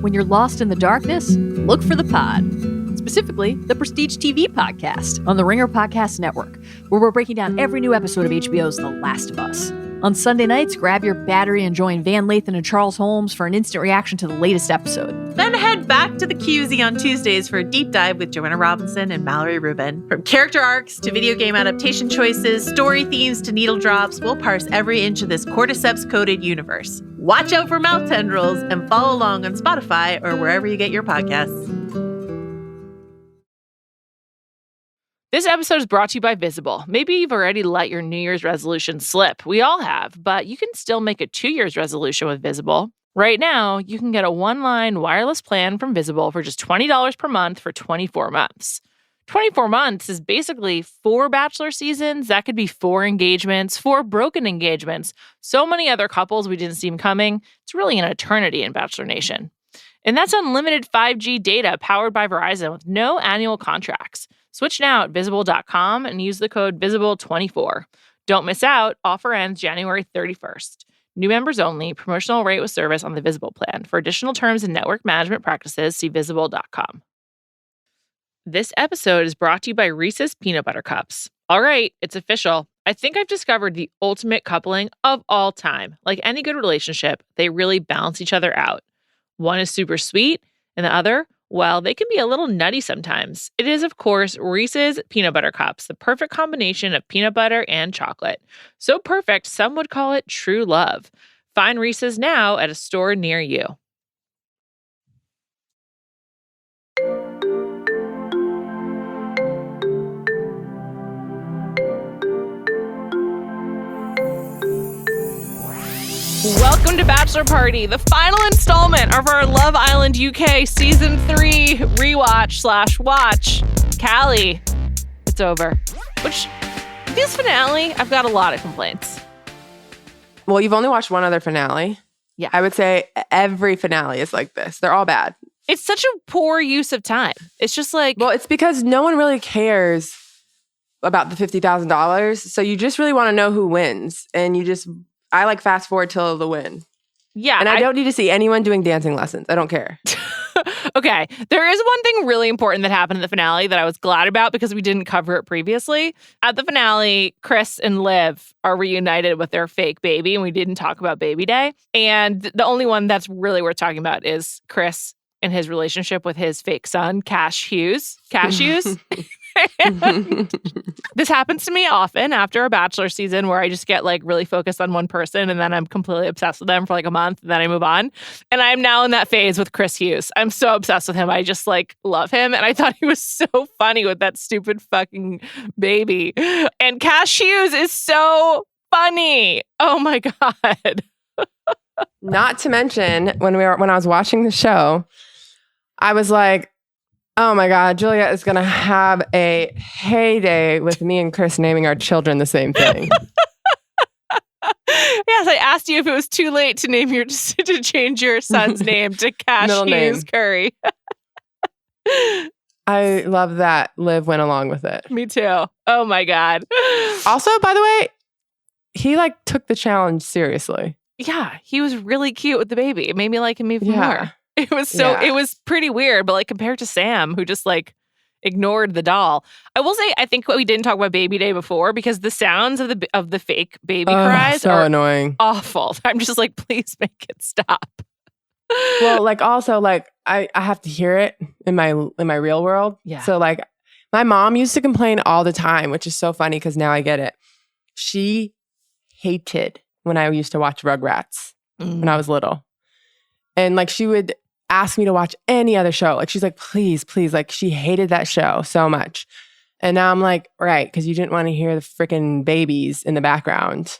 When you're lost in the darkness, look for the pod. Specifically, the Prestige TV podcast on the Ringer Podcast Network, where we're breaking down every new episode of HBO's The Last of Us. On Sunday nights, grab your battery and join Van Lathan and Charles Holmes for an instant reaction to the latest episode. Then head back to the QZ on Tuesdays for a deep dive with Joanna Robinson and Mallory Rubin. From character arcs to video game adaptation choices, story themes to needle drops, we'll parse every inch of this cordyceps-coated universe. Watch out for mouth tendrils and follow along on Spotify or wherever you get your podcasts. This episode is brought to you by Visible. Maybe you've already let your New Year's resolution slip. We all have, but you can still make a 2 year's resolution with Visible. Right now, you can get a one-line wireless plan from Visible for just $20 per month for 24 months. 24 months is basically 4 Bachelor seasons. That could be 4 engagements, 4 broken engagements, so many other couples we didn't see them coming. It's really an eternity in Bachelor Nation. And that's unlimited 5G data powered by Verizon with no annual contracts. Switch now at Visible.com and use the code VISIBLE24. Don't miss out. Offer ends January 31st. New members only. Promotional rate with service on the Visible plan. For additional terms and network management practices, see Visible.com. This episode is brought to you by Reese's Peanut Butter Cups. All right, it's official. I think I've discovered the ultimate coupling of all time. Like any good relationship, they really balance each other out. One is super sweet, and the other, well, they can be a little nutty sometimes. It is, of course, Reese's Peanut Butter Cups, the perfect combination of peanut butter and chocolate. So perfect, some would call it true love. Find Reese's now at a store near you. Welcome to Bachelor Party, the final installment of our Love Island UK Season 3 rewatch/watch. Callie, it's over. Which, this finale, I've got a lot of complaints. Well, you've only watched one other finale. Yeah. I would say every finale is like this. They're all bad. It's such a poor use of time. It's just like... Well, it's because no one really cares about the $50,000. So you just really want to know who wins. And I like fast forward till the win. Yeah. And I don't need to see anyone doing dancing lessons. I don't care. Okay. There is one thing really important that happened in the finale that I was glad about because we didn't cover it previously. At the finale, Chris and Liv are reunited with their fake baby, and we didn't talk about baby day. And the only one that's really worth talking about is Chris and his relationship with his fake son, Cash Hughes. This happens to me often after a Bachelor season where I just get like really focused on one person and then I'm completely obsessed with them for like a month and then I move on. And I'm now in that phase with Chris Hughes. I'm so obsessed with him. I just like love him. And I thought he was so funny with that stupid fucking baby. And Cash Hughes is so funny. Oh my God. Not to mention when I was watching the show, I was like, oh my God, Juliet is going to have a heyday with me and Chris naming our children the same thing. Yes, I asked you if it was too late to change your son's name to Cash Hughes Curry. I love that Liv went along with it. Me too. Oh my God. Also, by the way, he like took the challenge seriously. Yeah, he was really cute with the baby. It made me like him even more. It was pretty weird, but like compared to Sam, who just like ignored the doll. I will say, I think we didn't talk about baby day before because the sounds of the fake baby cries so are annoying. Awful. I'm just like, please make it stop. Well, like also like I have to hear it in my real world. Yeah. So like my mom used to complain all the time, which is so funny because now I get it. She hated when I used to watch Rugrats when I was little. And like she would ask me to watch any other show. Like she's like, please, please. Like she hated that show so much. And now I'm like, right, because you didn't want to hear the freaking babies in the background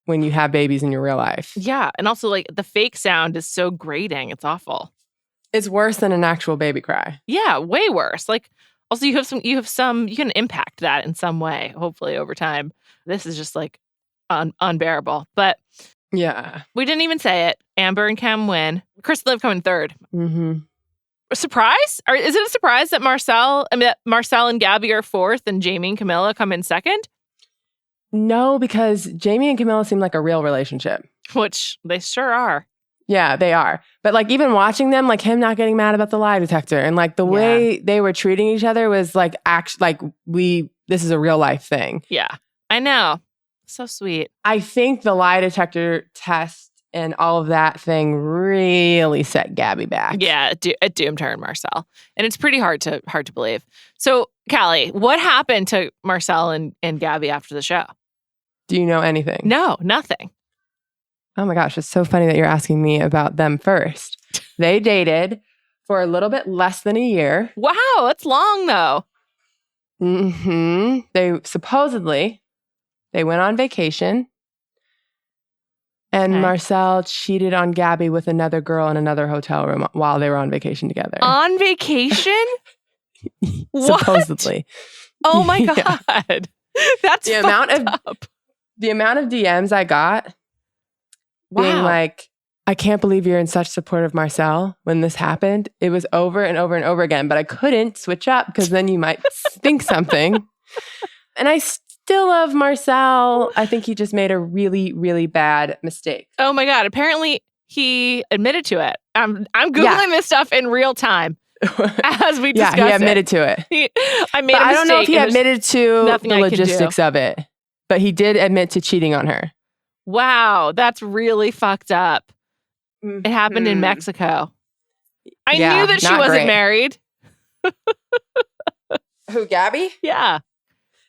when you have babies in your real life. Yeah. And also like the fake sound is so grating. It's awful. It's worse than an actual baby cry. Yeah, way worse. Like also you can impact that in some way, hopefully over time. This is just like unbearable. But yeah. We didn't even say it. Amber and Kem win. Chris and Liv come in third. Mm-hmm. A surprise? Or is it a surprise that Marcel and Gabby are fourth and Jamie and Camilla come in second? No, because Jamie and Camilla seem like a real relationship. Which they sure are. Yeah, they are. But like even watching them, like him not getting mad about the lie detector and like the way they were treating each other was like this is a real life thing. Yeah, I know. So sweet. I think the lie detector test and all of that thing really set Gabby back. Yeah, it doomed her and Marcel. And it's pretty hard to believe. So, Callie, what happened to Marcel and Gabby after the show? Do you know anything? No, nothing. Oh my gosh, it's so funny that you're asking me about them first. They dated for a little bit less than a year. Wow, that's long though. They supposedly went on vacation. And Marcel cheated on Gabby with another girl in another hotel room while they were on vacation together. On vacation? Supposedly. Oh my God. That's the amount of DMs I got being like, I can't believe you're in such support of Marcel when this happened. It was over and over and over again, but I couldn't switch up because then you might think something. And I still love Marcel. I think he just made a really, really bad mistake. Oh my God. Apparently he admitted to it. I'm Googling this stuff in real time as we discuss he admitted to it. I made a mistake. I don't know if he admitted to the logistics of it, but he did admit to cheating on her. Wow. That's really fucked up. It happened in Mexico. I knew that she wasn't married. Who, Gabby? Yeah.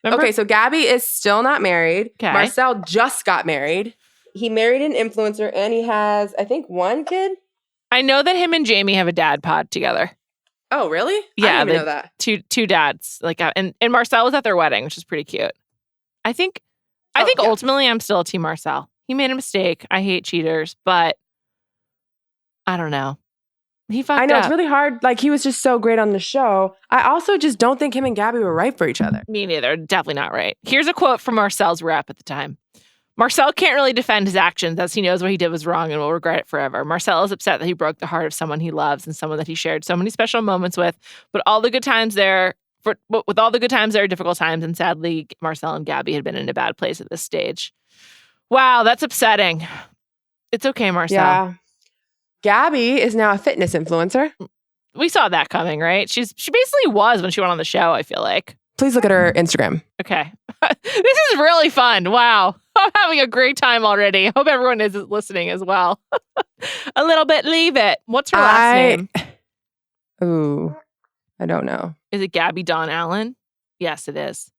Remember? Okay, so Gabby is still not married. Okay. Marcel just got married. He married an influencer and he has, I think, one kid. I know that him and Jamie have a dad pod together. Oh, really? Yeah, I didn't even know that. Two dads. Like, and Marcel was at their wedding, which is pretty cute. I think ultimately I'm still a team Marcel. He made a mistake. I hate cheaters, but I don't know. He fucked up. I know, it's really hard. Like, he was just so great on the show. I also just don't think him and Gabby were right for each other. Me neither. Definitely not right. Here's a quote from Marcel's rep at the time. Marcel can't really defend his actions as he knows what he did was wrong and will regret it forever. Marcel is upset that he broke the heart of someone he loves and someone that he shared so many special moments with. But with all the good times, there are difficult times. And sadly, Marcel and Gabby had been in a bad place at this stage. Wow, that's upsetting. It's okay, Marcel. Yeah. Gabby is now a fitness influencer. We saw that coming, right? She basically was when she went on the show, I feel like. Please look at her Instagram. Okay. This is really fun. Wow. I'm having a great time already. Hope everyone is listening as well. A little bit, leave it. What's her last name? Ooh, I don't know. Is it Gabby Dawn Allen? Yes, it is.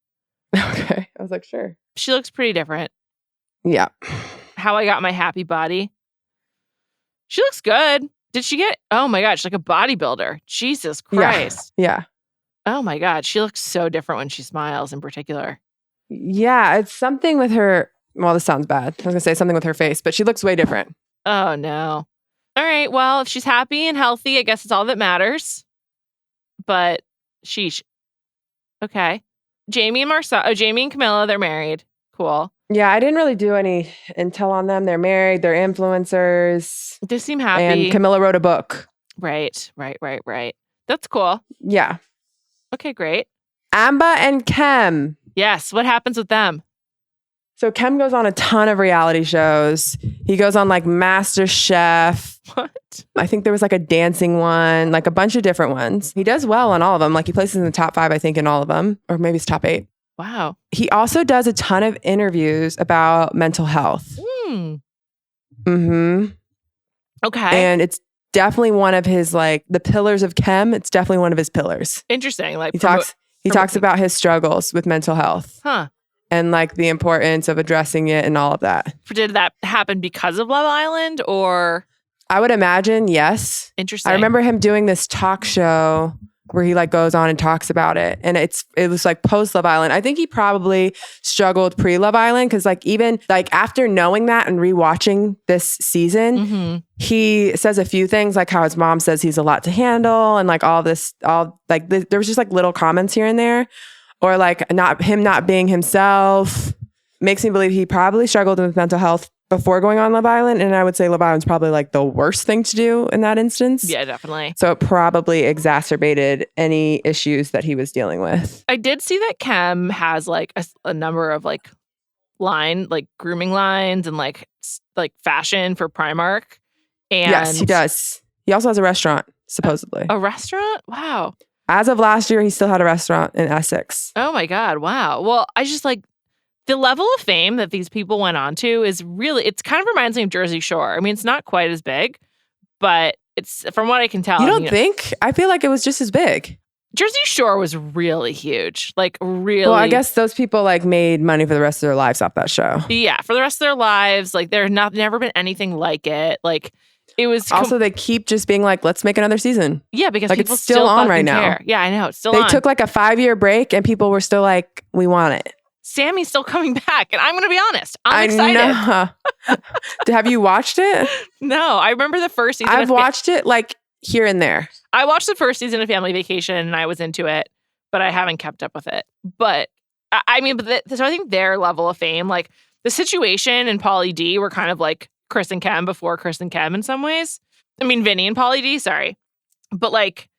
Okay. I was like, sure. She looks pretty different. Yeah. How I Got My Happy Body. She looks good. Did she get, oh my God, she's like a bodybuilder. Jesus Christ. Yeah. Oh my God. She looks so different when she smiles in particular. Yeah. It's something with her. Well, this sounds bad. I was going to say something with her face, but she looks way different. Oh no. All right. Well, if she's happy and healthy, I guess it's all that matters. But sheesh. Okay. Jamie and Camilla, they're married. Cool. Yeah, I didn't really do any intel on them. They're married. They're influencers. They seem happy. And Camilla wrote a book. Right. That's cool. Yeah. Okay, great. Amber and Kem. Yes. What happens with them? So Kem goes on a ton of reality shows. He goes on like Master Chef. What? I think there was like a dancing one, like a bunch of different ones. He does well on all of them. Like he places in the top 5, I think, in all of them. Or maybe it's top 8. Wow. He also does a ton of interviews about mental health. Okay. And it's definitely one of his, like, the pillars of Kem. It's definitely one of his pillars. Interesting. Like he talks about his struggles with mental health. Huh. And like the importance of addressing it and all of that. Did that happen because of Love Island or? I would imagine, yes. Interesting. I remember him doing this talk show where he like goes on and talks about it. And it was like post Love Island. I think he probably struggled pre Love Island because like even like after knowing that and rewatching this season, he says a few things like how his mom says he's a lot to handle and like all this, there was just like little comments here and there or like not being himself. Makes me believe he probably struggled with mental health before going on Love Island. And I would say Love Island's probably like the worst thing to do in that instance. Yeah, definitely. So it probably exacerbated any issues that he was dealing with. I did see that Kem has like a number of like grooming lines and like fashion for Primark. And yes, he does. He also has a restaurant, supposedly. A restaurant? Wow. As of last year, he still had a restaurant in Essex. Oh my God. Wow. Well, I just like the level of fame that these people went on to is really, it kind of reminds me of Jersey Shore. I mean, it's not quite as big, but it's from what I can tell. You don't think? I feel like it was just as big. Jersey Shore was really huge. Like really. Well, I guess those people like made money for the rest of their lives off that show. Yeah. For the rest of their lives. Like there's never been anything like it. Like it was. Also, they keep just being like, let's make another season. Yeah. Because like people it's still on right now. care. Yeah, I know. It's still They on. took like a 5-year break and people were still like, we want it. Sammy's still coming back. And I'm going to be honest. I'm excited. Know. Have you watched it? No, I remember the first season. I've watched it like here and there. I watched the first season of Family Vacation and I was into it, but I haven't kept up with it. But I mean, so I think their level of fame, like the Situation and Pauly D were kind of like Chris and Kem before Chris and Kem in some ways. I mean, Vinny and Pauly D, sorry. But like,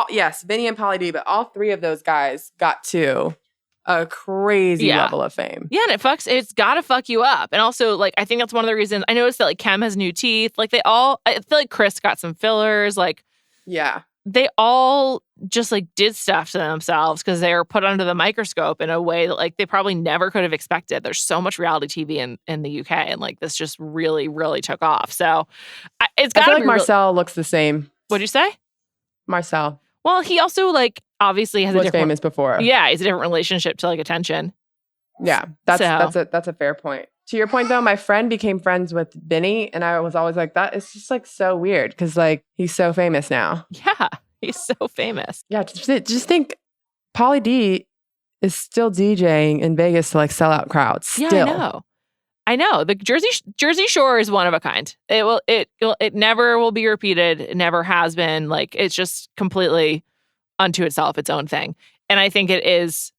yes, Vinny and Pauly D, but all three of those guys got to a crazy level of fame. Yeah, and it's gotta fuck you up. And also, like, I think that's one of the reasons I noticed that like Kem has new teeth. Like I feel like Chris got some fillers. Like, yeah, they all just like did stuff to themselves because they were put under the microscope in a way that like they probably never could have expected. There's so much reality TV in the UK, and like this just really, really took off. So it's got. I feel like Marcel looks the same. What'd you say? Marcel. Well, he also like obviously has was a different famous before. Yeah, he's a different relationship to like attention. Yeah, that's a fair point. To your point though, my friend became friends with Vinny, and I was always like, that is just like so weird because like he's so famous now. Yeah, he's so famous. Yeah, just think, Pauly D is still DJing in Vegas to like sell out crowds. Still. Yeah, I know. The Jersey Shore is one of a kind. It never will be repeated. It never has been. Like it's just completely unto itself, its own thing. And I think it is.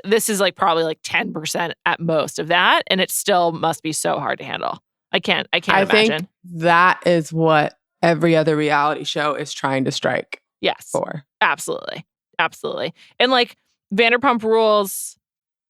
This is like probably like 10% at most of that, and it still must be so hard to handle. I can't imagine. Think that is what every other reality show is trying to strike. Yes, for absolutely. And like Vanderpump Rules,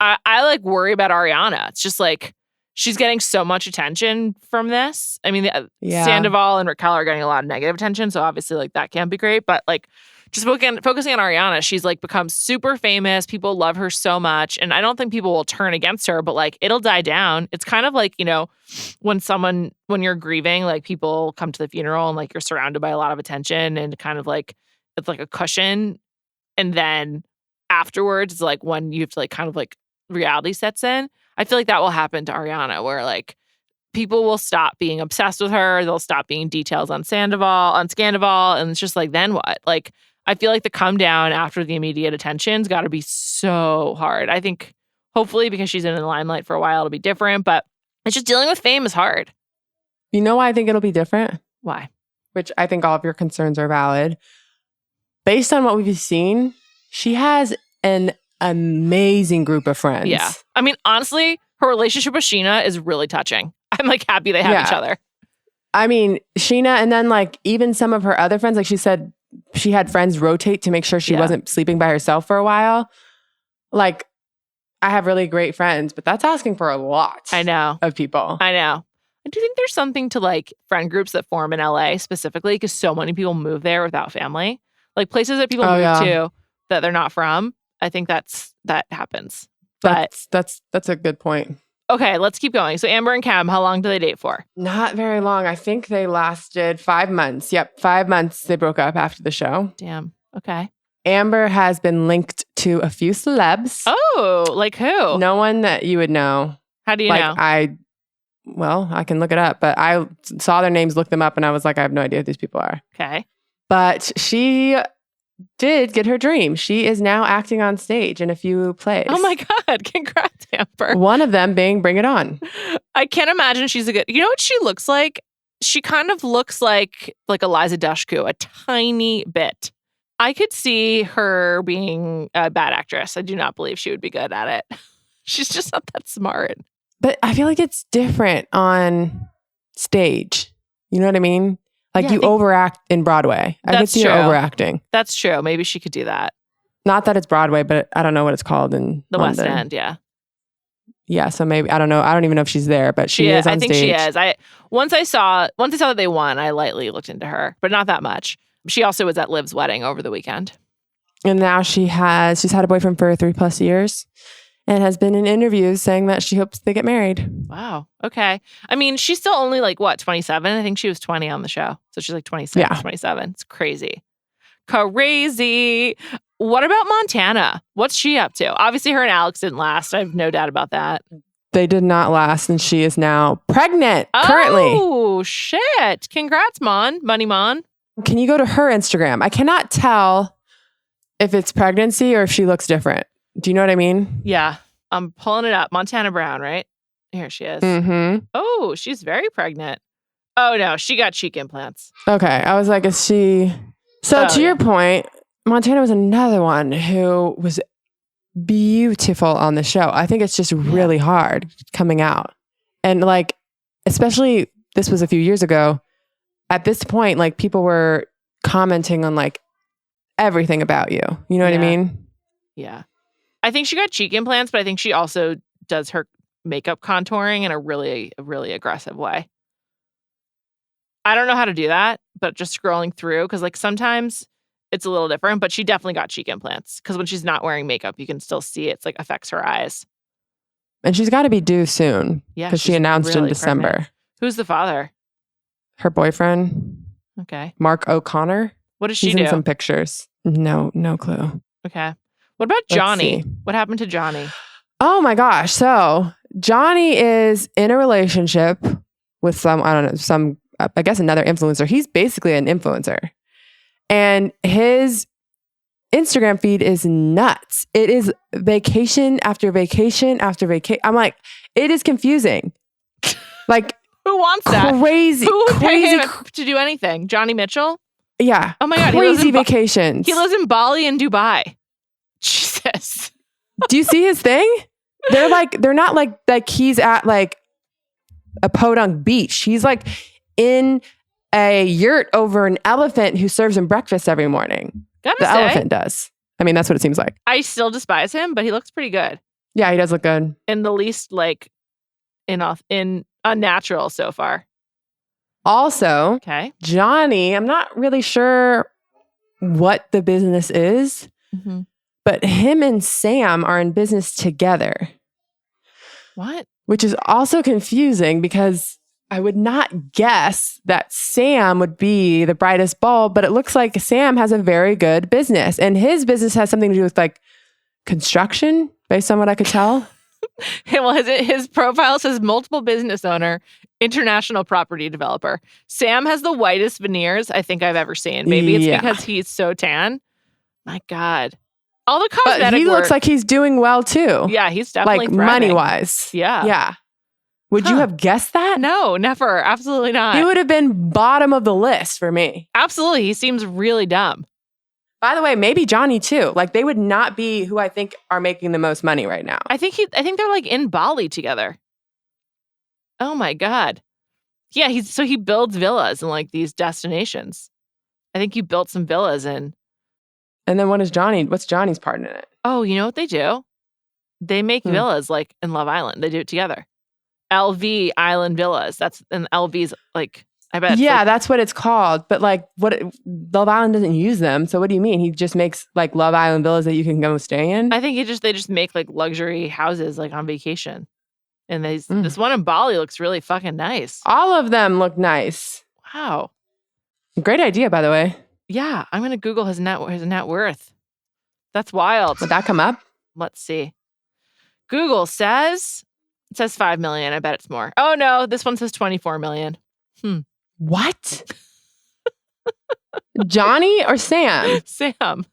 I like worry about Ariana. It's just like she's getting so much attention from this. I mean, Sandoval and Raquel are getting a lot of negative attention, so obviously like that can't be great. But like just focusing on Ariana, she's like become super famous. People love her so much, and I don't think people will turn against her. But like it'll die down. It's kind of like, you know, when you're grieving, like people come to the funeral and like you're surrounded by a lot of attention and kind of like it's like a cushion, and then afterwards it's like when you have to like kind of like reality sets in. I feel like that will happen to Ariana, where like people will stop being obsessed with her. They'll stop being details on Scandival, and it's just like, then what? Like, I feel like the come down after the immediate attention's got to be so hard. I think hopefully because she's in the limelight for a while, it'll be different, but it's just dealing with fame is hard. You know why I think it'll be different? Why? Which I think all of your concerns are valid. Based on what we've seen, she has an amazing group of friends. Yeah. I mean, honestly, her relationship with Sheena is really touching. I'm like happy they have each other. I mean, Sheena, and then like even some of her other friends, like she said, she had friends rotate to make sure she wasn't sleeping by herself for a while. Like, I have really great friends, but that's asking for a lot. I know. Of people. I know. I do think there's something to like friend groups that form in LA specifically because so many people move there without family. Like places that people move to that they're not from. I think that happens. But that's a good point. Okay, let's keep going. So Amber and Kem, how long do they date for? Not very long. I think they lasted 5 months. Yep, 5 months they broke up after the show. Damn. Okay. Amber has been linked to a few celebs. Oh, like who? No one that you would know. How do you know? I can look it up, but I saw their names, looked them up, and I was like, I have no idea who these people are. Okay. But she did get her dream. She is now acting on stage in a few plays. Oh my God. Congrats, Amber. One of them being Bring It On. I can't imagine she's a good... You know what she looks like? She kind of looks like Eliza Dushku, a tiny bit. I could see her being a bad actress. I do not believe she would be good at it. She's just not that smart. But I feel like it's different on stage. You know what I mean? Like you overact in Broadway. I could see her overacting. That's true. Maybe she could do that. Not that it's Broadway, but I don't know what it's called in the London. West End. Yeah. Yeah. So maybe, I don't know. I don't even know if she's there, but she is on stage. I think she is. Once I saw that they won, I lightly looked into her, but not that much. She also was at Liv's wedding over the weekend. And now she's had a boyfriend for 3+ years and has been in interviews saying that she hopes they get married. Wow. Okay. I mean, she's still only like, what, 27? I think she was 20 on the show. So she's like 26, 27. It's crazy. Crazy. What about Montana? What's she up to? Obviously, her and Alex didn't last. I have no doubt about that. They did not last, and she is now pregnant currently. Oh, shit. Congrats, Money Mon. Can you go to her Instagram? I cannot tell if it's pregnancy or if she looks different. Do you know what I mean? Yeah. I'm pulling it up. Montana Brown, right? Here she is. Mm-hmm. Oh, she's very pregnant. Oh, no. She got cheek implants. Okay. I was like, is she... So to your point, Montana was another one who was beautiful on the show. I think it's just really hard coming out. And like, especially this was a few years ago. At this point, like people were commenting on like everything about you. You know what I mean? Yeah. I think she got cheek implants, but I think she also does her makeup contouring in a really aggressive way. I don't know how to do that, but just scrolling through, because like sometimes it's a little different, but she definitely got cheek implants because when she's not wearing makeup, you can still see it's like affects her eyes. And she's got to be due soon. Yeah. Because she announced in December. Pregnant. Who's the father? Her boyfriend. Okay. Mark O'Connor. What does she He's do? in some pictures. No clue. Okay. What about Johnny? What happened to Johnny? Oh my gosh. So Johnny is in a relationship with I guess another influencer. He's basically an influencer. And his Instagram feed is nuts. It is vacation after vacation after vacation. I'm like, it is confusing. Like, who wants that? Crazy. Who would pay crazy, him to do anything? Johnny Mitchell? Yeah. Oh my God. Crazy vacations. He lives in Bali and Dubai. Jesus. Do you see his thing? They're not like he's at like a podunk beach. He's like in a yurt over an elephant who serves him breakfast every morning. Elephant does. I mean, that's what it seems like. I still despise him, but he looks pretty good. Yeah, he does look good. In the least, like, in unnatural so far. Also, okay, Johnny, I'm not really sure what the business is, but him and Sam are in business together. What? Which is also confusing because I would not guess that Sam would be the brightest bulb, but it looks like Sam has a very good business. And his business has something to do with like construction, based on what I could tell. Well, his profile says multiple business owner, international property developer. Sam has the whitest veneers I think I've ever seen. Maybe it's because he's so tan. My God. All the cosmetic But he looks like he's doing well too. Yeah, he's definitely like thriving. money-wise. Yeah. Yeah. Would you have guessed that? No, never. Absolutely not. He would have been bottom of the list for me. Absolutely. He seems really dumb. By the way, maybe Johnny too. Like they would not be who I think are making the most money right now. I think they're like in Bali together. Oh my God. Yeah, he builds villas in like these destinations. I think he built some villas in. And then what's Johnny's part in it? Oh, you know what they do? They make villas like in Love Island. They do it together. LV Island Villas. And LV's like, I bet. Yeah, that's what it's called. But like, Love Island doesn't use them. So what do you mean? He just makes like Love Island villas that you can go stay in? I think they just make like luxury houses like on vacation. And this one in Bali looks really fucking nice. All of them look nice. Wow. Great idea, by the way. Yeah, I'm gonna Google his net worth. That's wild. Would that come up? Let's see. Google says 5 million. I bet it's more. Oh no, this one says 24 million. What? Johnny or Sam? Sam.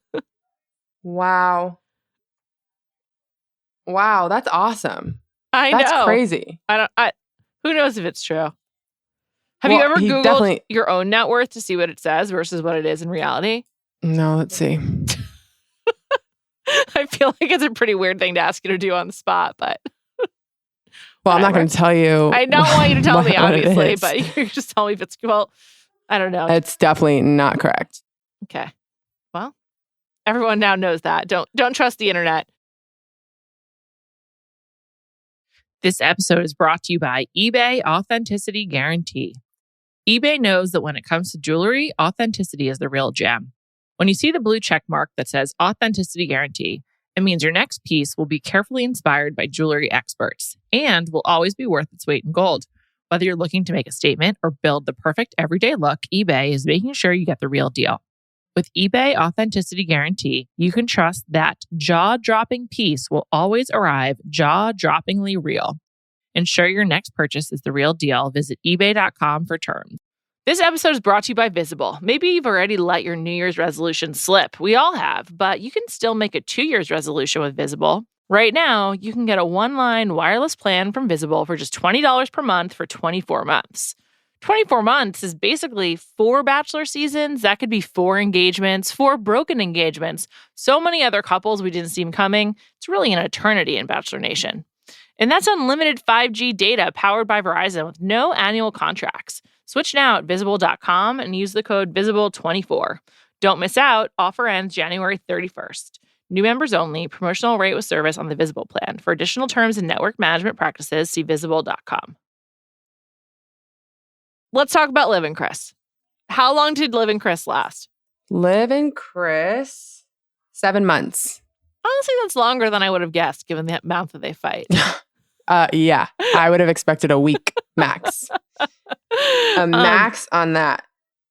Wow, that's awesome. I know. That's crazy. Who knows if it's true? Have you ever Googled your own net worth to see what it says versus what it is in reality? No, let's see. I feel like it's a pretty weird thing to ask you to do on the spot, but well, I'm not going to tell you. I don't want you to tell me, obviously, but you can just tell me if it's I don't know. It's definitely not correct. Okay. Well, everyone now knows that. Don't trust the internet. This episode is brought to you by eBay Authenticity Guarantee. eBay knows that when it comes to jewelry, authenticity is the real gem. When you see the blue check mark that says Authenticity Guarantee, it means your next piece will be carefully inspired by jewelry experts and will always be worth its weight in gold. Whether you're looking to make a statement or build the perfect everyday look, eBay is making sure you get the real deal. With eBay Authenticity Guarantee, you can trust that jaw-dropping piece will always arrive jaw-droppingly real. Ensure your next purchase is the real deal. Visit ebay.com for terms. This episode is brought to you by Visible. Maybe you've already let your New Year's resolution slip. We all have, but you can still make a 2 year's resolution with Visible. Right now, you can get a one-line wireless plan from Visible for just $20 per month for 24 months. 24 months is basically 4 bachelor seasons. That could be 4 engagements, 4 broken engagements, so many other couples we didn't see them coming. It's really an eternity in Bachelor Nation. And that's unlimited 5G data powered by Verizon with no annual contracts. Switch now at Visible.com and use the code Visible24. Don't miss out. Offer ends January 31st. New members only. Promotional rate with service on the Visible plan. For additional terms and network management practices, see Visible.com. Let's talk about Liv and Chris. How long did Liv and Chris last? Liv and Chris, 7 months. Honestly, that's longer than I would have guessed, given the amount that they fight. Yeah, I would have expected a week max. A max on that.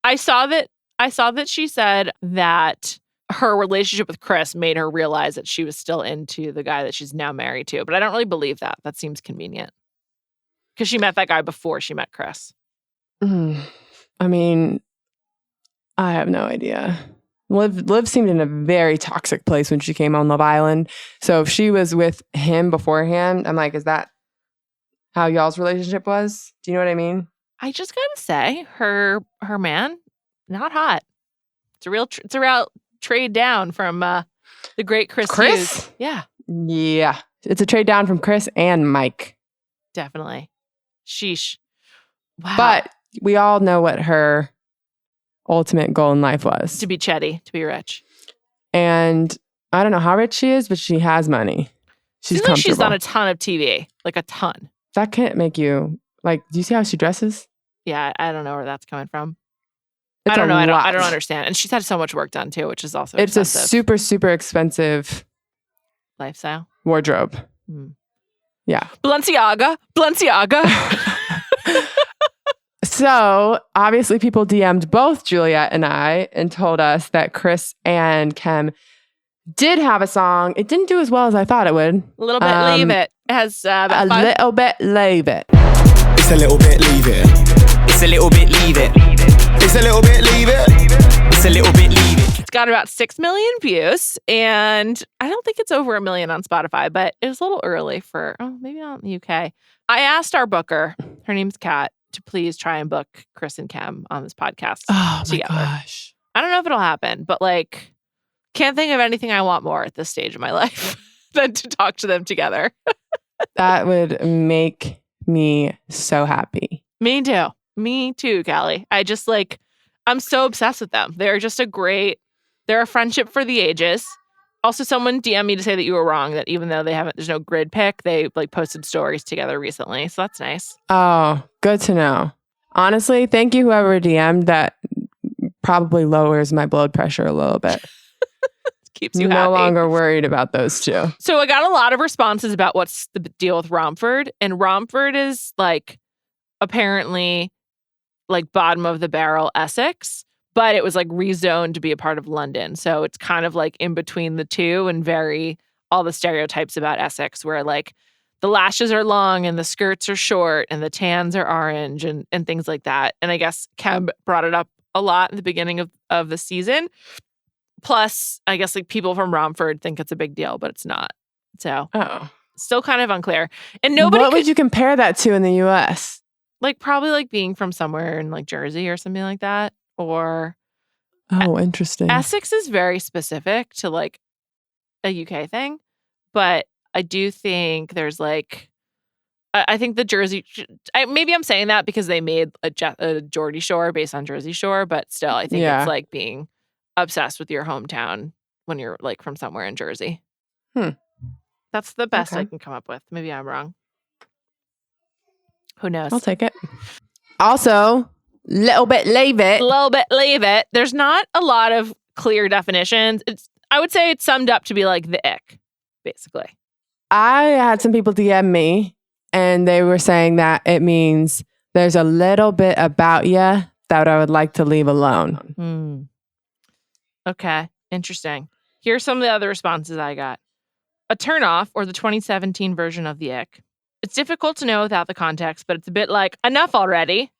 I saw that she said that her relationship with Chris made her realize that she was still into the guy that she's now married to. But I don't really believe that. That seems convenient. Because she met that guy before she met Chris. I mean, I have no idea. Liv seemed in a very toxic place when she came on Love Island. So if she was with him beforehand, I'm like, is that how y'all's relationship was? Do you know what I mean? I just gotta say, her man, not hot. It's a real trade down from the great Chris Hughes. Yeah. It's a trade down from Chris and Mike. Definitely. Sheesh. Wow. But we all know what her ultimate goal in life was. To be chetty, to be rich. And I don't know how rich she is, but she has money. She's comfortable. Like she's on a ton of TV. Like a ton. That can't make you, like, do you see how she dresses? Yeah, I don't know where that's coming from. It's I don't know. lot. I don't understand. And she's had so much work done too, which is also It's expensive. a super, super expensive lifestyle. Wardrobe. Yeah. Balenciaga. So, obviously, people DM'd both Juliet and I and told us that Chris and Kem did have a song. It didn't do as well as I thought it would. A little bit Leave It. It has about a little bit Leave It. It's a little bit Leave It. It's a little bit Leave It. It's a little bit Leave It. It's a little bit Leave It. It's got about 6 million views, and I don't think it's over 1 million on Spotify, but it was a little early for, maybe not in the UK. I asked our booker, her name's Kat, to please try and book Chris and Kem on this podcast together. Gosh. I don't know if it'll happen, but like, can't think of anything I want more at this stage of my life than to talk to them together. That would make me so happy. Me too, Callie. I just I'm so obsessed with them. They're just they're a friendship for the ages. Also, someone DM'd me to say that you were wrong, that even though there's no grid pick, they posted stories together recently. So that's nice. Oh, good to know. Honestly, thank you, whoever DM'd. That probably lowers my blood pressure a little bit. Keeps you no happy. longer worried about those two. So I got a lot of responses about what's the deal with Romford. And Romford is apparently bottom of the barrel Essex. But it was rezoned to be a part of London. So it's kind of in between the two and all the stereotypes about Essex where the lashes are long and the skirts are short and the tans are orange and things like that. And I guess Kem brought it up a lot in the beginning of the season. Plus, I guess people from Romford think it's a big deal, but it's not. So still kind of unclear. And What would you compare that to in the US? Probably being from somewhere in Jersey or something like that. Or interesting. Essex is very specific to a UK thing, but I do think there's I think the Jersey. Maybe I'm saying that because they made a Geordie Shore based on Jersey Shore, but still, I think it's being obsessed with your hometown when you're from somewhere in Jersey. That's the best I can come up with. Maybe I'm wrong. Who knows? I'll take it. Also, little bit leave it. A little bit leave it. There's not a lot of clear definitions. I would say it's summed up to be like the ick, basically. I had some people DM me and they were saying that it means there's a little bit about you that I would like to leave alone. Okay. Interesting. Here's some of the other responses I got. A turnoff, or the 2017 version of the ick. It's difficult to know without the context, but it's a bit like, enough already.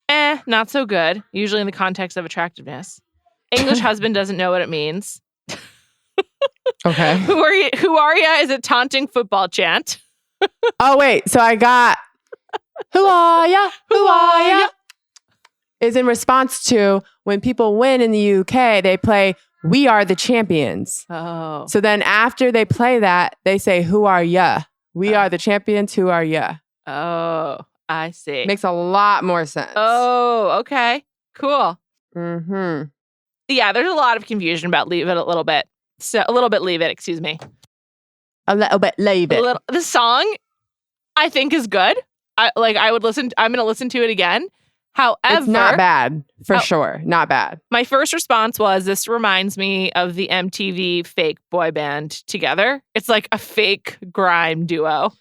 Not so good, usually in the context of attractiveness. English husband doesn't know what it means. Okay. Who are ya is a taunting football chant. Oh, wait. So I got, who are ya? Who are ya? Is in response to when people win in the UK, they play We Are the Champions. Oh. So then after they play that, they say, who are ya? We are the champions. Who are ya? Oh, I see. Makes a lot more sense. Oh, okay. Cool. Mm-hmm. Yeah, there's a lot of confusion about leave it a little bit. So a little bit leave it, excuse me. A little bit leave it. The song, I think, is good. I'm going to listen to it again. However, it's not bad, for sure. Not bad. My first response was, this reminds me of the MTV fake boy band Together. It's like a fake grime duo.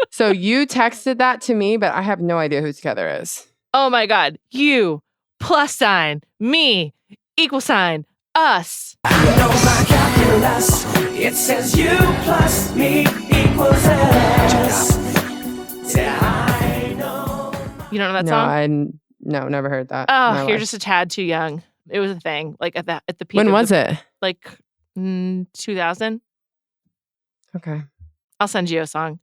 So you texted that to me, but I have no idea who Together is. Oh my God. You, +, me, =, us. I know my calculus. It says you plus me equals us. Yeah, I know. You don't know that song? No, never heard that. Oh, you're just a tad too young. It was a thing, like at the peak. When was it? Like 2000. Okay. I'll send you a song.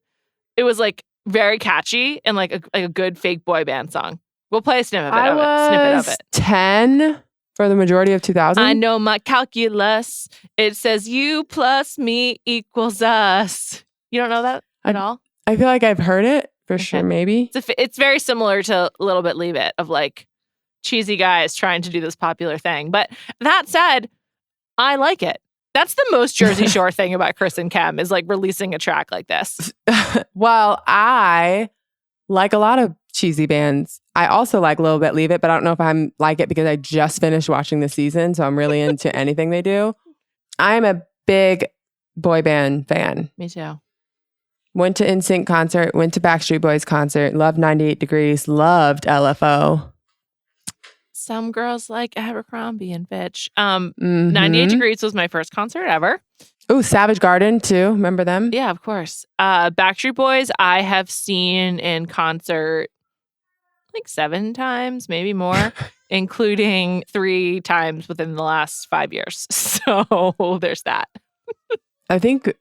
It was like very catchy and like a good fake boy band song. We'll play a snippet of it. I was 10 for the majority of 2000. I know my calculus. It says you plus me equals us. You don't know that at all? I feel like I've heard it for sure. Maybe it's very similar to a little bit Leave It, of like cheesy guys trying to do this popular thing. But that said, I like it. That's the most Jersey Shore thing about Chris and Kem, is like releasing a track like this. Well, I like a lot of cheesy bands. I also like a little bit Leave It, but I don't know if I'm like it because I just finished watching the season, so I'm really into anything they do. I'm a big boy band fan. Me too. Went to NSYNC concert, went to Backstreet Boys concert, loved 98 Degrees, loved LFO. Some girls like Abercrombie and Fitch. 98 Degrees was my first concert ever. Ooh, Savage Garden too. Remember them? Yeah, of course. Backstreet Boys, I have seen in concert like 7 times, maybe more, including 3 times within the last 5 years. So there's that. I think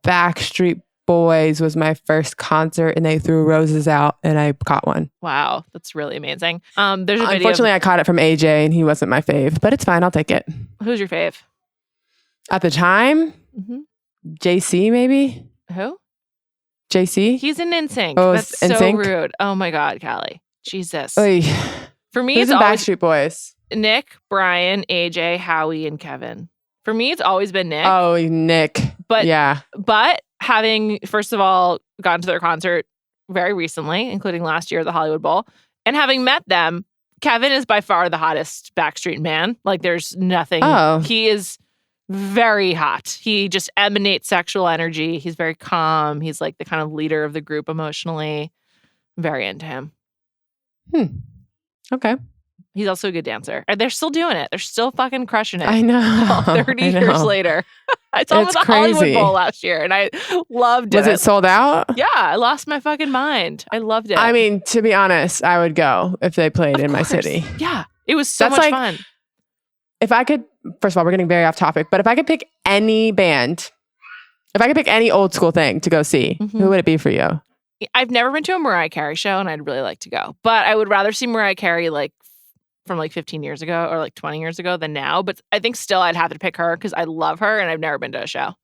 Backstreet Boys was my first concert, and they threw roses out, and I caught one. Wow, that's really amazing. There's a video. Unfortunately, I caught it from AJ, and he wasn't my fave, but it's fine. I'll take it. Who's your fave? At the time, JC maybe. Who? JC. He's in NSYNC. Oh, that's so NSYNC? Rude. Oh my God, Callie. Jesus. Oy. For me, Who's it's in always Backstreet Boys? Nick, Brian, AJ, Howie, and Kevin. For me, it's always been Nick. Oh, Nick. But yeah. But having, first of all, gone to their concert very recently, including last year at the Hollywood Bowl, and having met them, Kevin is by far the hottest Backstreet man. Like, there's nothing. Oh. He is very hot. He just emanates sexual energy. He's very calm. He's like the kind of leader of the group emotionally. I'm very into him. Okay. He's also a good dancer. And they're still doing it. They're still fucking crushing it. I know. 30 years later. I saw them at the Hollywood Bowl last year, and I loved it. Was it sold out? Yeah, I lost my fucking mind. I loved it. I mean, to be honest, I would go if they played in my city. Yeah, it was so That's much like, fun. If I could, first of all, we're getting very off topic, but if I could pick any band, if I could pick any old school thing to go see, who would it be for you? I've never been to a Mariah Carey show, and I'd really like to go. But I would rather see Mariah Carey like from like 15 years ago or like 20 years ago than now. But I think still I'd have to pick her because I love her, and I've never been to a show.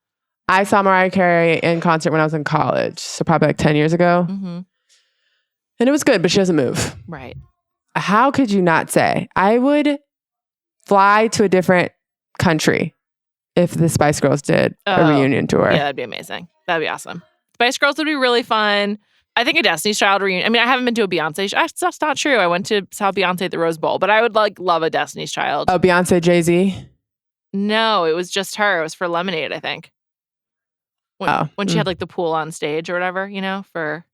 I saw Mariah Carey in concert when I was in college, so probably like 10 years ago. And it was good, but she doesn't move. Right. How could you not say? I would fly to a different country if the Spice Girls did a reunion tour. Yeah, that'd be amazing. That'd be awesome. Spice Girls would be really fun. I think a Destiny's Child reunion. I mean, I haven't been to a Beyonce. That's not true. I went to saw Beyonce at the Rose Bowl, but I would love a Destiny's Child. Oh, Beyonce, Jay-Z? No, it was just her. It was for Lemonade, I think. When she had like the pool on stage or whatever, for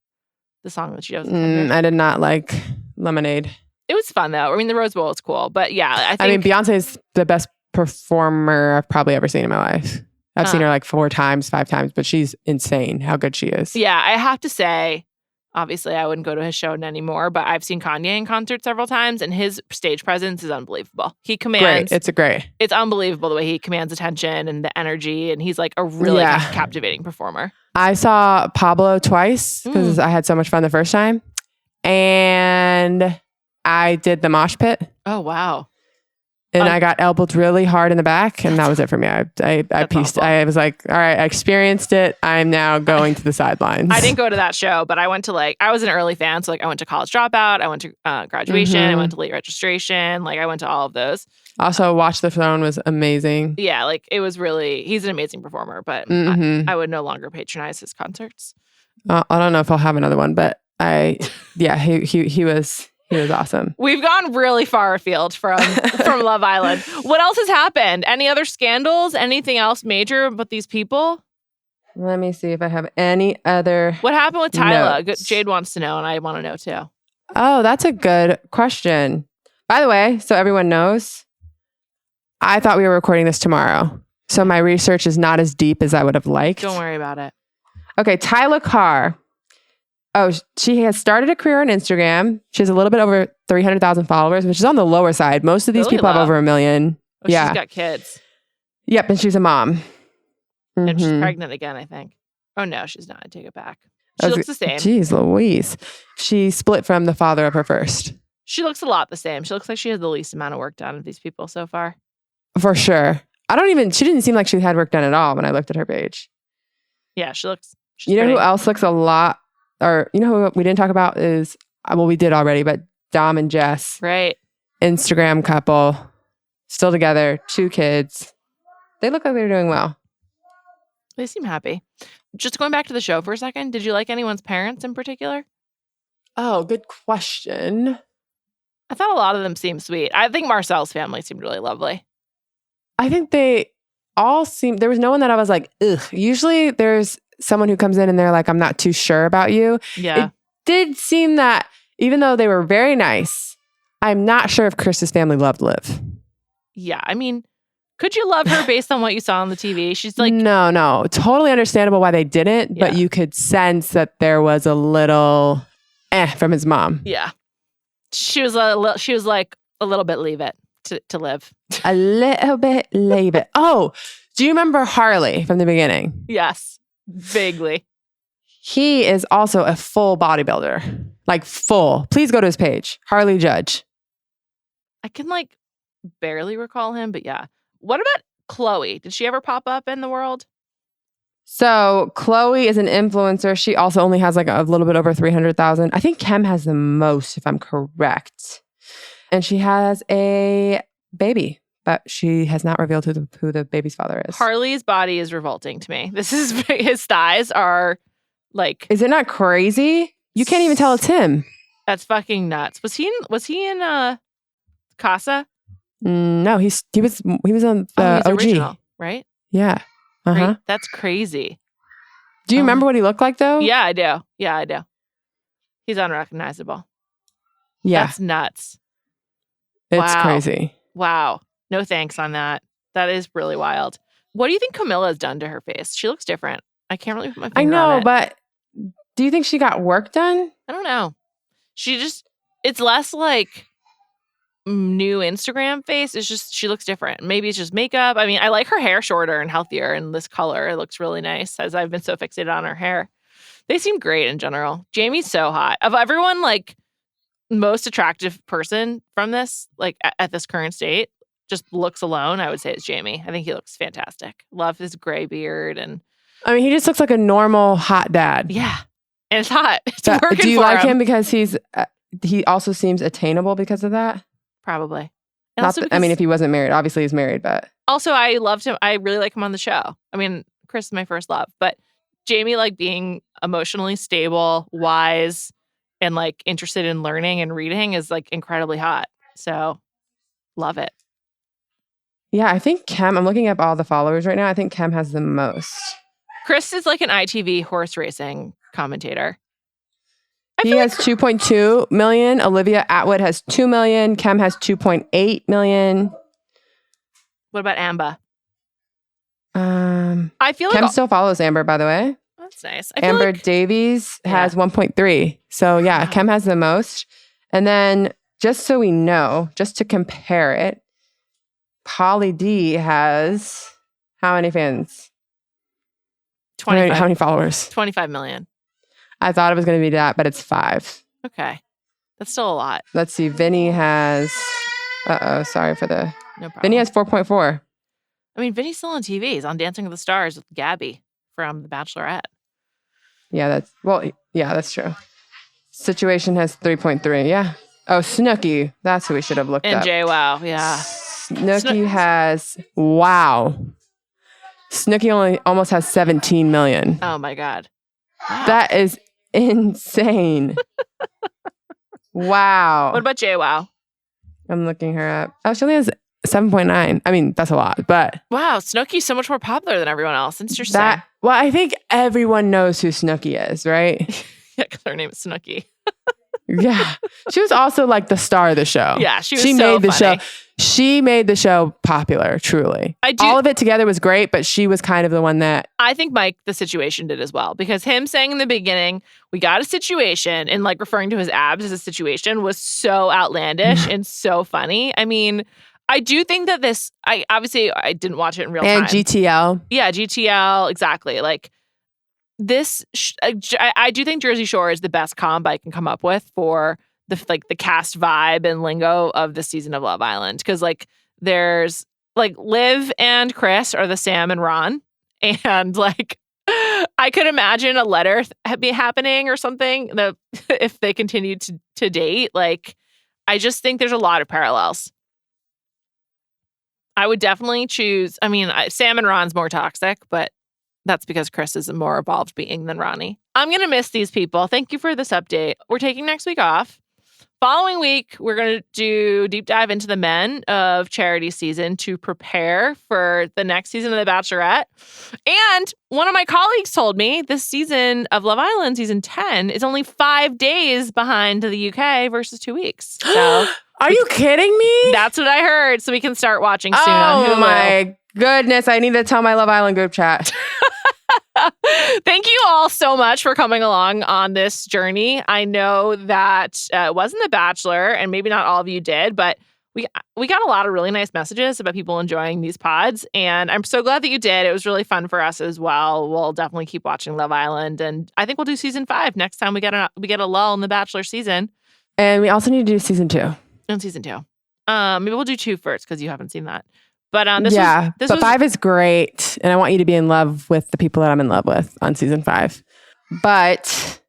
the song that she does. I did not like Lemonade. It was fun though. I mean, the Rose Bowl is cool, but yeah, I mean, Beyonce is the best performer I've probably ever seen in my life. I've seen her like 4 times, 5 times, but she's insane how good she is. Yeah, I have to say, obviously I wouldn't go to his show anymore, but I've seen Kanye in concert several times and his stage presence is unbelievable. He commands... Great. It's unbelievable the way he commands attention and the energy, and he's like a really captivating performer. I saw Pablo twice because I had so much fun the first time. And I did the mosh pit. Oh, wow. And I got elbowed really hard in the back, and that was it for me. I pieced. Awful. I was like, all right, I experienced it. I'm now going to the sidelines. I didn't go to that show, but I went to I was an early fan. So I went to College Dropout. I went to graduation. I went to late registration. I went to all of those. Also, Watch the Throne was amazing. Yeah, it was really, he's an amazing performer, but I would no longer patronize his concerts. I don't know if I'll have another one, but he was awesome. We've gone really far afield from Love Island. What else has happened? Any other scandals? Anything else major about these people? Let me see if I have any other. What happened with Tyla? notes. Jade wants to know, and I want to know too. Oh, that's a good question. By the way, so everyone knows, I thought we were recording this tomorrow. So my research is not as deep as I would have liked. Don't worry about it. Okay, Tyla Carr. Oh, she has started a career on Instagram. She has a little bit over 300,000 followers, which is on the lower side. Most of these Really people have low. over 1 million. Oh, yeah. She's got kids. Yep, and she's a mom. And she's Mhm. pregnant again, I think. Oh, no, she's not. I take it back. She looks the same. Jeez Louise. She split from the father of her first. She looks a lot the same. She looks like she has the least amount of work done of these people so far. For sure. She didn't seem like she had work done at all when I looked at her page. Yeah, she's You know pretty. who else looks a lot, or you know who we didn't talk about is, well, we did already, but Dom and Jess, Right. Instagram couple, still together, 2 kids. They look like they're doing well. They seem happy. Just going back to the show for a second, did you like anyone's parents in particular? Oh, good question. I thought a lot of them seemed sweet. I think Marcel's family seemed really lovely. I think they all seem, there was no one that I was like, ugh. Usually there's someone who comes in and they're like, I'm not too sure about you. Yeah. It did seem that even though they were very nice, I'm not sure if Chris's family loved Liv. Yeah. I mean, could you love her based on what you saw on the TV? She's like, No. Totally understandable why they didn't, but Yeah. you could sense that there was a little from his mom. yeah. She was like a little bit leave it to live. A little bit leave it. Oh, do you remember Harley from the beginning? Yes. Vaguely. He is also a full bodybuilder. Like full. Please go to his page. Harley Judge. I can barely recall him, but yeah. What about Chloe? Did she ever pop up in the world? So Chloe is an influencer. She also only has a little bit over 300,000. I think Kem has the most, if I'm correct. And she has a baby, but she has not revealed who the baby's father is. Harley's body is revolting to me. His thighs are Is it not crazy? You can't even tell it's him. that's fucking nuts. Was he in Casa? No, he was on the He's OG. original, right? Yeah. Uh-huh. Right? That's crazy. Do you remember what he looked like though? Yeah, I do. Yeah, I do. He's unrecognizable. Yeah. That's nuts. It's Wow. crazy. Wow. No thanks on that. That is really wild. What do you think Camilla has done to her face? She looks different. I can't really put my I finger on know, it. but do you think she got work done? I don't know. It's less new Instagram face. It's just, she looks different. Maybe it's just makeup. I mean, I like her hair shorter and healthier and this color. It looks really nice as I've been so fixated on her hair. They seem great in general. Jamie's so hot. Of everyone, most attractive person from this, at this current state, just looks alone, I would say it's Jamie. I think he looks fantastic. Love his gray beard and I mean, he just looks like a normal hot dad. yeah. And it's hot. It's But working do you for like him. him because he also seems attainable because of that? Probably. And Not also that, I mean, because- if he wasn't married, obviously he's married, but Also, I loved him. I really like him on the show. I mean, Chris is my first love, but Jamie like being emotionally stable, wise, and like interested in learning and reading is like incredibly hot. So love it. Yeah, I think Kem, I'm looking up all the followers right now. I think Kem has the most. Chris is like an ITV horse racing commentator. He has 2.2 million. Olivia Atwood has 2 million. Kem has 2.8 million. What about Amber? I feel like Kem still follows Amber, by the way. That's nice. Amber Davies has 1.3. So yeah, Kem has the most. And then just so we know, just to compare it, Polly D has how many fans? 25. How many followers? 25 million. I thought it was going to be that, but it's 5. Okay. That's still a lot. Let's see. Vinny has... sorry for the... No problem. Vinny has 4.4. I mean, Vinny's still on TV. He's on Dancing with the Stars with Gabby from The Bachelorette. Yeah, that's true. Situation has 3.3. Yeah. Oh, Snooki. That's who we should have looked up. And JWoww. Yeah. Snooki has... Wow. Snooki almost has 17 million. Oh my God. Wow. That is insane. Wow. What about JWoww? I'm looking her up. Oh, she only has 7.9. I mean, that's a lot, but... Wow, Snooki's so much more popular than everyone else. Interesting. Well, I think everyone knows who Snooki is, right? Yeah, because her name is Snooki. Yeah. She was also like the star of the show. Yeah, she made so the funny. show. She made the show popular, truly. All of it together was great, but she was kind of the one that... I think Mike, the situation did as well, because him saying in the beginning, we got a situation, and like referring to his abs as a situation was so outlandish and so funny. I mean, I do think that I didn't watch it in real time. And GTL. Yeah, GTL, exactly. Like this, I do think Jersey Shore is the best comp I can come up with for the cast vibe and lingo of the season of Love Island. Because like there's like Liv and Chris are the Sam and Ron. And like I could imagine a letter be happening or something if they continued to date. Like I just think there's a lot of parallels. I would definitely choose, Sam and Ron's more toxic, but that's because Chris is a more evolved being than Ronnie. I'm going to miss these people. Thank you for this update. We're taking next week off. Following week, we're going to do deep dive into the men of Charity season to prepare for the next season of The Bachelorette. And one of my colleagues told me this season of Love Island, season 10, is only 5 days behind the UK versus 2 weeks. So are you kidding me? That's what I heard. So we can start watching soon on Hulu. Oh my goodness. I need to tell my Love Island group chat. Thank you all so much for coming along on this journey. I know that it wasn't The Bachelor, and maybe not all of you did, but we got a lot of really nice messages about people enjoying these pods, and I'm so glad that you did. It was really fun for us as well. We'll definitely keep watching Love Island, and I think we'll do season 5 next time we get a lull in The Bachelor season. And we also need to do season 2. And season 2. Maybe we'll do 2 first because you haven't seen that. But this was 5 is great, and I want you to be in love with the people that I'm in love with on season 5. But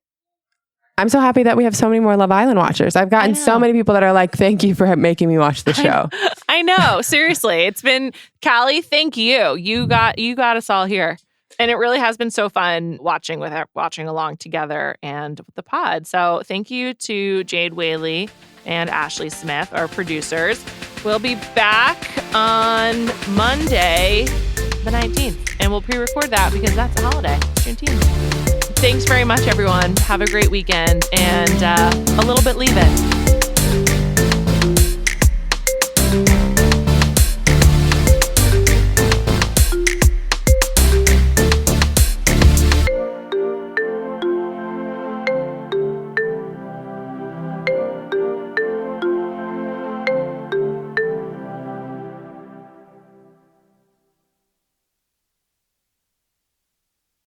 I'm so happy that we have so many more Love Island watchers. I've gotten so many people that are like, "Thank you for making me watch the show." I know, seriously, it's been Callie. Thank you. You got us all here, and it really has been so fun watching along together and with the pod. So thank you to Jade, Whaley, and Ashley Smith, our producers. We'll be back on Monday, the 19th, and we'll pre-record that because that's a holiday, Juneteenth. Thanks very much, everyone. Have a great weekend, and a little bit leave it.